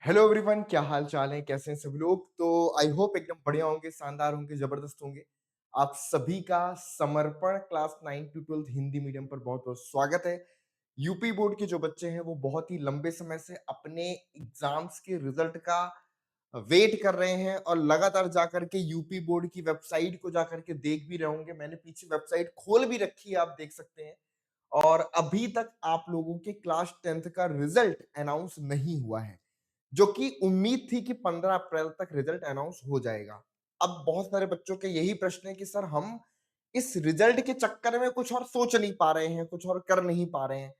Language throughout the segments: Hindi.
हेलो एवरीवन, क्या हाल चाल है? कैसे हैं सब लोग? तो आई होप एकदम बढ़िया होंगे, शानदार होंगे, जबरदस्त होंगे। आप सभी का समर्पण क्लास 9 टू 12 हिंदी मीडियम पर बहुत-बहुत स्वागत है। यूपी बोर्ड के जो बच्चे हैं वो बहुत ही लंबे समय से अपने एग्जाम्स के रिजल्ट का वेट कर रहे हैं और लगातार जाकर के यूपी बोर्ड की वेबसाइट को जाकर के देख भी रहे होंगे। मैंने पीछे वेबसाइट खोल भी रखी है, आप देख सकते हैं। और अभी तक आप लोगों के क्लास 10th का रिजल्ट अनाउंस नहीं हुआ है। जो कि उम्मीद थी कि 15 अप्रैल तक रिजल्ट अनाउंस हो जाएगा। अब बहुत सारे बच्चों के यही प्रश्न है कि सर हम इस रिजल्ट के चक्कर में कुछ और सोच नहीं पा रहे हैं, कुछ और कर नहीं पा रहे हैं।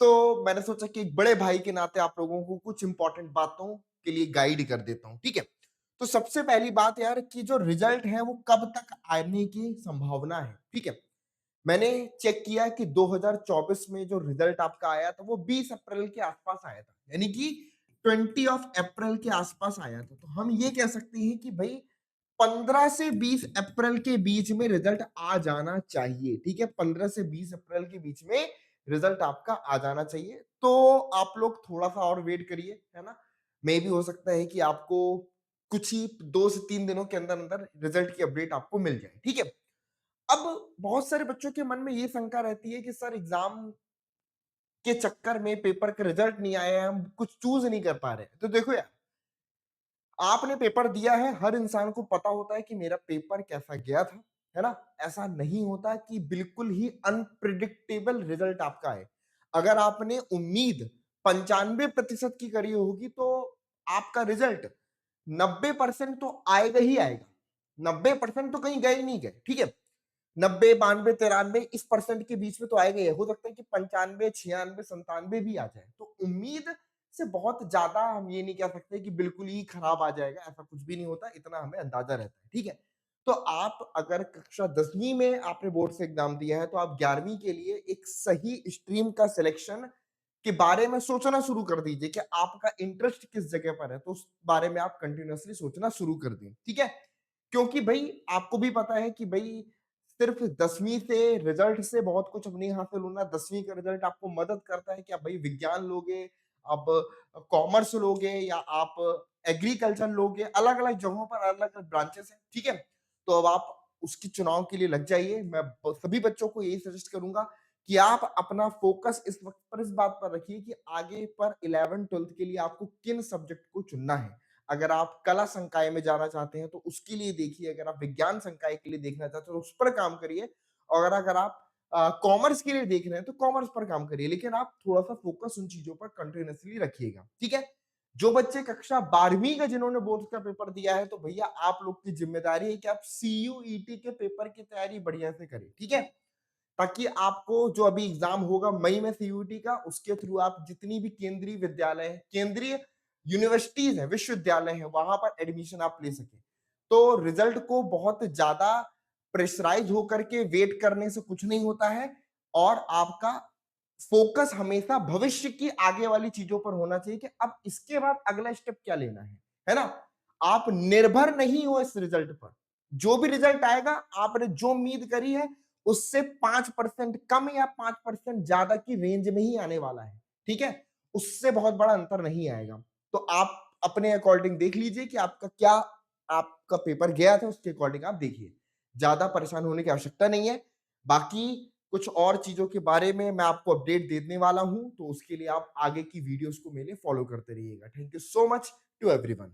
तो मैंने सोचा कि एक बड़े भाई के नाते आप लोगों को कुछ इंपॉर्टेंट बातों के लिए गाइड कर देता हूँ, ठीक है? तो सबसे पहली बात यार कि जो रिजल्ट है वो कब तक आने की संभावना है, ठीक है? मैंने चेक किया कि 2024 में जो रिजल्ट आपका आया था वो 20 अप्रैल के आसपास आया था, यानी कि 20 ऑफ अप्रैल के आसपास आया था। तो हम ये कह सकते हैं कि भाई 15 से 20 अप्रैल के बीच में रिजल्ट आ जाना चाहिए, ठीक है? 15 से 20 अप्रैल के बीच में रिजल्ट आपका आ जाना चाहिए। तो आप लोग थोड़ा-सा और वेट करिए, है ना? मे बी हो सकता है कि आपको कुछ ही 2 से 3 दिनों के अंदर-अंदर रिजल्ट की अपडेट आपको मिल जाए, ठीक है? अब बहुत सारे बच्चों के मन में ये शंका रहती है कि सर एग्जाम के चक्कर में पेपर का रिजल्ट नहीं आया है, हम कुछ चूज नहीं कर पा रहे हैं। तो देखो यार, आपने पेपर दिया है, हर इंसान को पता होता है कि मेरा पेपर कैसा गया था, है ना? ऐसा नहीं होता कि बिल्कुल ही अनप्रिडिक्टेबल रिजल्ट आपका आए। अगर आपने उम्मीद 95% की करी होगी तो आपका रिजल्ट 90% तो आएगा ही आएगा। 90% तो कहीं गए ही नहीं गए, ठीक है? 90, 92, 93 इस परसेंट के बीच में तो आएगा ही। हो सकता है कि 95, 96, 97 भी आ जाए। तो उम्मीद से बहुत ज्यादा हम ये नहीं कह सकते कि बिल्कुल ही खराब आ जाएगा, ऐसा कुछ भी नहीं होता, इतना हमें अंदाजा रहता है, ठीक है? तो आप अगर कक्षा 10वीं में आपने बोर्ड से एग्जाम दिया है तो आप 11वीं के लिए एक सही स्ट्रीम का सिलेक्शन के बारे में सोचना शुरू कर दीजिए कि आपका इंटरेस्ट किस जगह पर है, तो उस बारे में आप कंटिन्यूअसली सोचना शुरू कर दें, ठीक है? क्योंकि भाई आपको भी पता है कि भाई सिर्फ 10वीं से रिजल्ट से बहुत कुछ अब नहीं हासिल होना। 10वीं का रिजल्ट आपको मदद करता है कि आप भाई विज्ञान लोगे, आप कॉमर्स लोगे या आप एग्रीकल्चर लोगे, अलग-अलग जगहों पर अलग-अलग ब्रांचेस हैं, ठीक है? तो अब आप उसकी चुनाव के लिए लग जाइए। मैं सभी बच्चों को यही सजेस्ट करूंगा कि आप अपना फोकस इस वक्त पर इस बात पर रखिए कि आगे पर 11th-12th के लिए आपको किन सब्जेक्ट को चुनना है। अगर आप कला संकाय में जाना चाहते हैं तो उसके लिए देखिए, अगर आप विज्ञान संकाय के लिए देखना चाहते हैं तो उस पर काम करिए, और अगर आप कॉमर्स के लिए देख रहे हैं तो कॉमर्स पर काम करिए, लेकिन आप थोड़ा-सा फोकस उन चीजों पर कंटिन्यूअसली रखिएगा, ठीक है? जो बच्चे कक्षा 12वीं का जिन्होंने बोर्ड का पेपर दिया है तो भैया आप लोग की जिम्मेदारी है कि आप सीयूईटी के पेपर की तैयारी बढ़िया से करें, ठीक है? ताकि आपको जो अभी एग्जाम होगा मई में सीयूईटी का, उसके थ्रू आप जितनी भी केंद्रीय विद्यालय है, केंद्रीय यूनिवर्सिटीज है, विश्वविद्यालय है, वहां पर एडमिशन आप ले सके। तो रिजल्ट को बहुत ज्यादा प्रेशराइज होकर के वेट करने से कुछ नहीं होता है, और आपका फोकस हमेशा भविष्य की आगे वाली चीजों पर होना चाहिए कि अब इसके बाद अगला स्टेप क्या लेना है ना? आप निर्भर नहीं हो इस रिजल्ट पर। जो भी रिजल्ट आएगा, आपने जो उम्मीद करी है उससे 5% कम या 5% ज्यादा की रेंज में ही आने वाला है, ठीक है? उससे बहुत बड़ा अंतर नहीं आएगा। तो आप अपने अकॉर्डिंग देख लीजिए कि आपका क्या आपका पेपर गया था, उसके अकॉर्डिंग आप देखिए। ज्यादा परेशान होने की आवश्यकता नहीं है। बाकी कुछ और चीजों के बारे में मैं आपको अपडेट देने वाला हूं, तो उसके लिए आप आगे की वीडियोस को मेरे फॉलो करते रहिएगा। Thank you so much to everyone.